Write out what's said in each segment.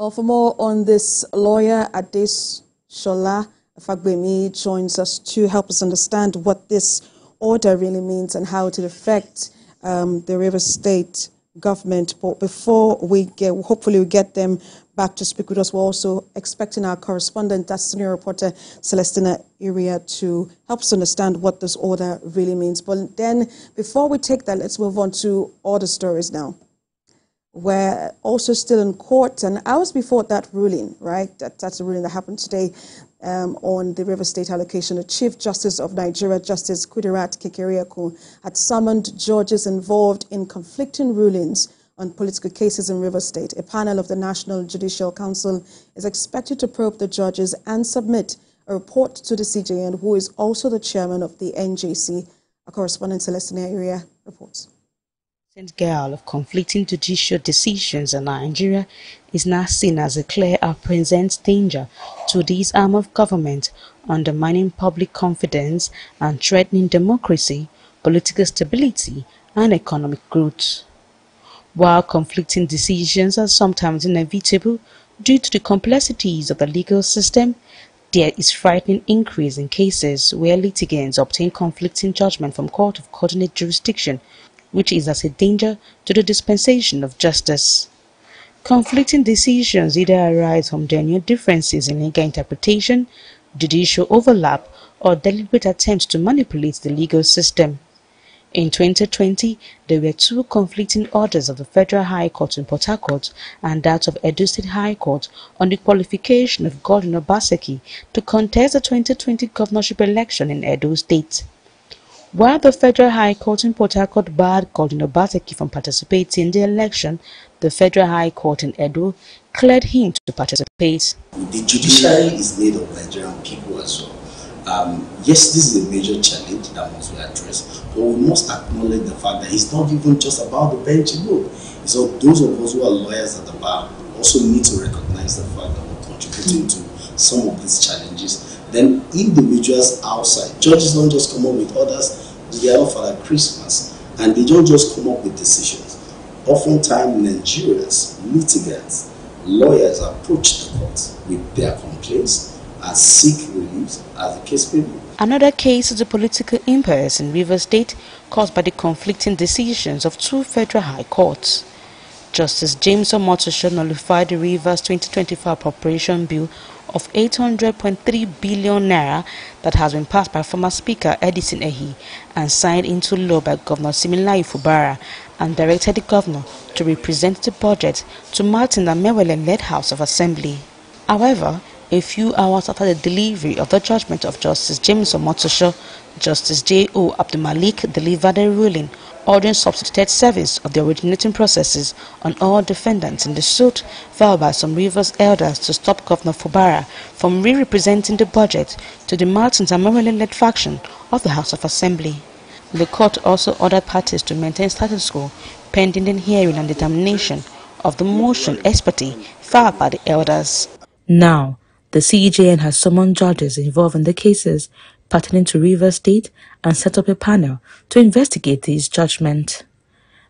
Well, for more on this, lawyer Adeshola Fagbemi joins us to help us understand what this order really means and how it will affect the Rivers State government. But before we hopefully we get them back to speak with us, we're also expecting our correspondent, that's senior reporter Celestina Iria, to help us understand what this order really means. But then, before we take that, let's move on to other stories now. We're also still in court, and hours before that ruling, right? That's the ruling that happened today on the River State allocation. The Chief Justice of Nigeria, Justice Kudirat Kekere-Ekun, had summoned judges involved in conflicting rulings on political cases in River State. A panel of the National Judicial Council is expected to probe the judges and submit a report to the CJN, who is also the chairman of the NJC. Our correspondent Celestina Area reports. Girl of conflicting judicial decisions in Nigeria is now seen as a clear and present danger to this arm of government, undermining public confidence and threatening democracy, political stability, and economic growth. While conflicting decisions are sometimes inevitable due to the complexities of the legal system, there is frightening increase in cases where litigants obtain conflicting judgment from court of coordinate jurisdiction, which is as a danger to the dispensation of justice. Conflicting decisions either arise from genuine differences in legal interpretation, judicial overlap, or deliberate attempts to manipulate the legal system. In 2020, there were two conflicting orders of the Federal High Court in Port Harcourt and that of Edo State High Court on the qualification of Godwin Obaseki to contest the 2020 governorship election in Edo State. While the Federal High Court in Port Harcourt barred Godwin Obaseki from participating in the election, the Federal High Court in Edo cleared him to participate. The judiciary is made of Nigerian people as well. Yes, this is a major challenge that must be addressed, but we must acknowledge the fact that it's not even just about the bench alone. So those of us who are lawyers at the bar also need to recognize the fact that we're contributing to some of these challenges. Then individuals outside, judges don't just come up with orders, they are Father Christmas, and they don't just come up with decisions. Oftentimes Nigerians, litigants, lawyers approach the court with their complaints and seek relief as the case may be. Another case is the political impasse in River State caused by the conflicting decisions of two federal high courts. Justice James Omotosho nullified the Rivers 2024 Appropriation Bill of 800.3 billion naira that has been passed by former Speaker Edison Ehi and signed into law by Governor Similayo Fubara, and directed the governor to represent the budget to Martin Amewele-led House of Assembly. However, a few hours after the delivery of the judgment of Justice James Omotosho, Justice J.O. Abdulmalik delivered a ruling ordering substituted service of the originating processes on all defendants in the suit filed by some Rivers elders to stop Governor Fubara from re-representing the budget to the Martins Amewele-led faction of the House of Assembly. The court also ordered parties to maintain status quo pending the hearing and determination of the motion ex parte filed by the elders. Now, the CJN has summoned judges involved in the cases pertaining to River State and set up a panel to investigate these judgments.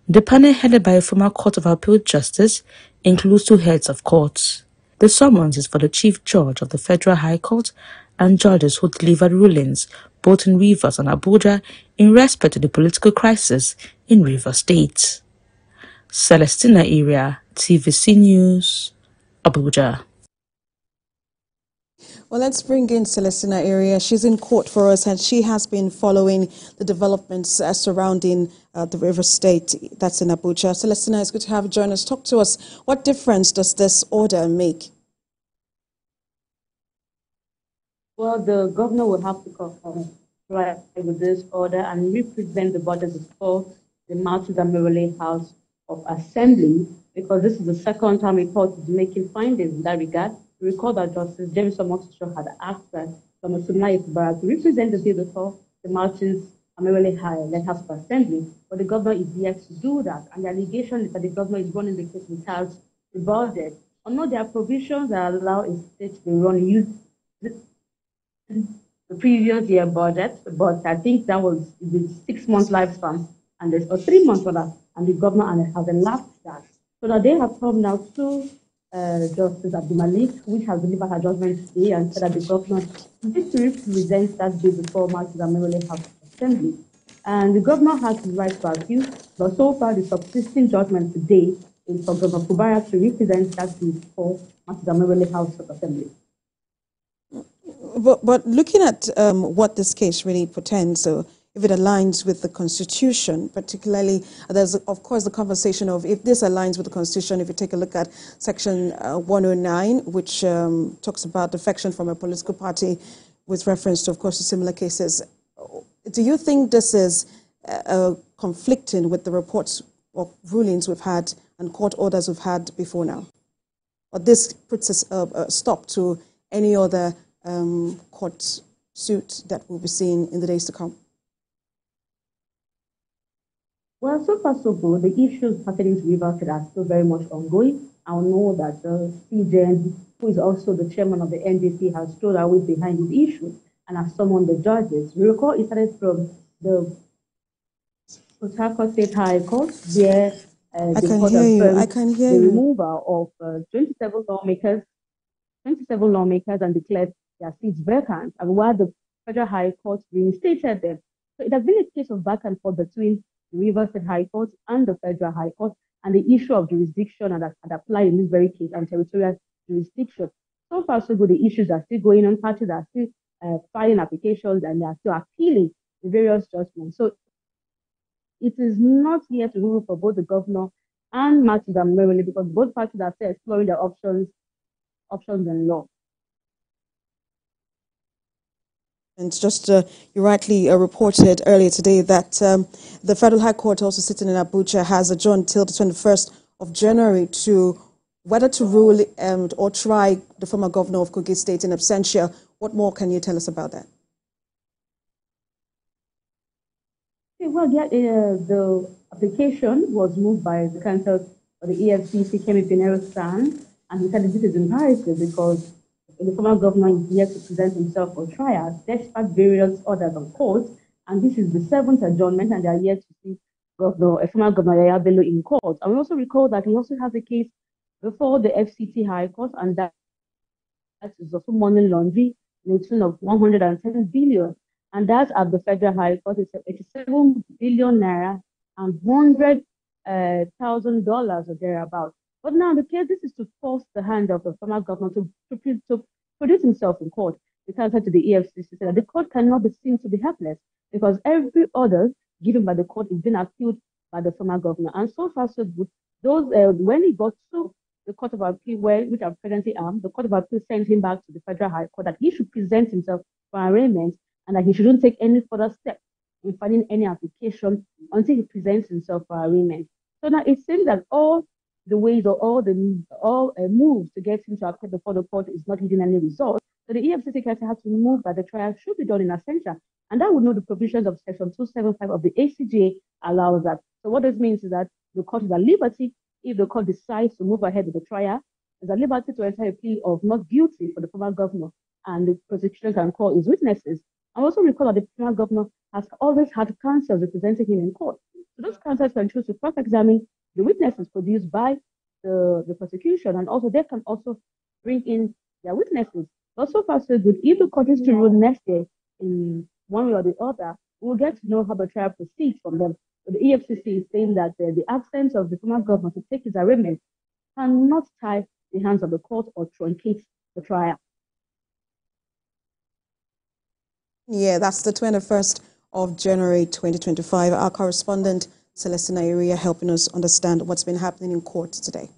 The panel, headed by a former Court of Appeal Justice, includes two heads of courts. The summons is for the Chief Judge of the Federal High Court and judges who delivered rulings both in Rivers and Abuja in respect to the political crisis in River State. Celestina Area, TVC News, Abuja. Well, let's bring in Celestina Area. She's in court for us, and she has been following the developments surrounding the River State that's in Abuja. Celestina, it's good to have you join us. Talk to us. What difference does this order make? Well, the governor will have to comply with this order and represent the budget before the Martins Amewele House of Assembly, because this is the second time a court is making findings in that regard. Recall that Justice James Omotosho had asked that Governor Similayo Fubara to represent the bill before the Martins Amewele-led House of Assembly, but the governor is yet to do that, and the allegation is that the governor is running the case without the budget. Although there are provisions that allow a state to run using the previous year budget, but I think that was the 6 month lifespan, and there's a 3 month for that, and the governor has elapsed that. So that they have come now to Justice Abdulmalik, which has delivered her judgment today and said that the governor needs to represent that bill before Martin Zamerole House of Assembly. And the governor has the right to appeal, but so far the subsisting judgment today is for Governor Kudirat to represent that bill before Martin Zamerole House of Assembly. But looking at what this case really portends, so if it aligns with the Constitution, particularly, there's of course the conversation of if this aligns with the Constitution, if you take a look at Section 109, which talks about defection from a political party with reference to, of course, to similar cases. Do you think this is conflicting with the reports or rulings we've had and court orders we've had before now? Or this puts a stop to any other court suit that we'll be seeing in the days to come? Well, so far so good. The issues pertaining to River State are still very much ongoing. I know that CJN, who is also the chairman of the NDC, has stood away behind these issues and has summoned the judges. We recall it started from the Kudirat State High Court, where the court affirmed the removal of 27 lawmakers and declared their seats vacant, and while the Federal High Court reinstated them. So it has been a case of back and forth between the River State High Court and the Federal High Court, and the issue of jurisdiction and apply in this very case and territorial jurisdiction. So far, so good. The issues are still going on. Parties are still filing applications and they are still appealing the various judgments. So it is not yet to rule for both the governor and Martin Zamerole, because both parties are still exploring their options in law. And just you rightly reported earlier today that the Federal High Court, also sitting in Abuja, has adjourned till the 21st of January to whether to rule or try the former governor of Kogi State in absentia. What more can you tell us about that? Well, yeah, the application was moved by the counsel for the EFCC, Kemi Pinero-San, and he said this is imperative because the former governor is yet to present himself for trial, despite various orders on court, and this is the 7th adjournment, and they are yet to see former governor Yaya Bello in court. And we also recall that he also has a case before the FCT High Court, and that is also money laundering in the tune of 110 billion. And that at the Federal High Court is 87 billion naira and $100,000 or thereabouts. But now the case, this is to force the hand of the former governor to produce himself in court. The counsel to the EFCC said that the court cannot be seen to be helpless because every order given by the court is being appealed by the former governor. And so far, so good. Those when he got to the Court of Appeal, which I'm presently am, the Court of Appeal sent him back to the Federal High Court that he should present himself for arraignment and that he shouldn't take any further steps in filing any application until he presents himself for arraignment. So now it seems that all the ways or all moves to get him to appear before the court is not yielding any result. So the EFCC has to move that the trial should be done in absentia, and that would know the provisions of Section 275 of the ACJA allows that. So what this means is that the court is at liberty, if the court decides to move ahead with the trial, is at liberty to enter a plea of not guilty for the former governor, and the prosecution can call his witnesses. I also recall that the former governor has always had counsel representing him in court. So those counsels can choose to cross-examine the witnesses produced by the prosecution, and also they can also bring in their witnesses. But so far, so good. If the court is to rule next day in one way or the other, we'll get to know how the trial proceeds from them. But the EFCC is saying that the absence of the former governor to take his arraignment cannot tie the hands of the court or truncate the trial. Yeah, that's the 21st of January 2025. Our correspondent, Celestina Area, helping us understand what's been happening in court today.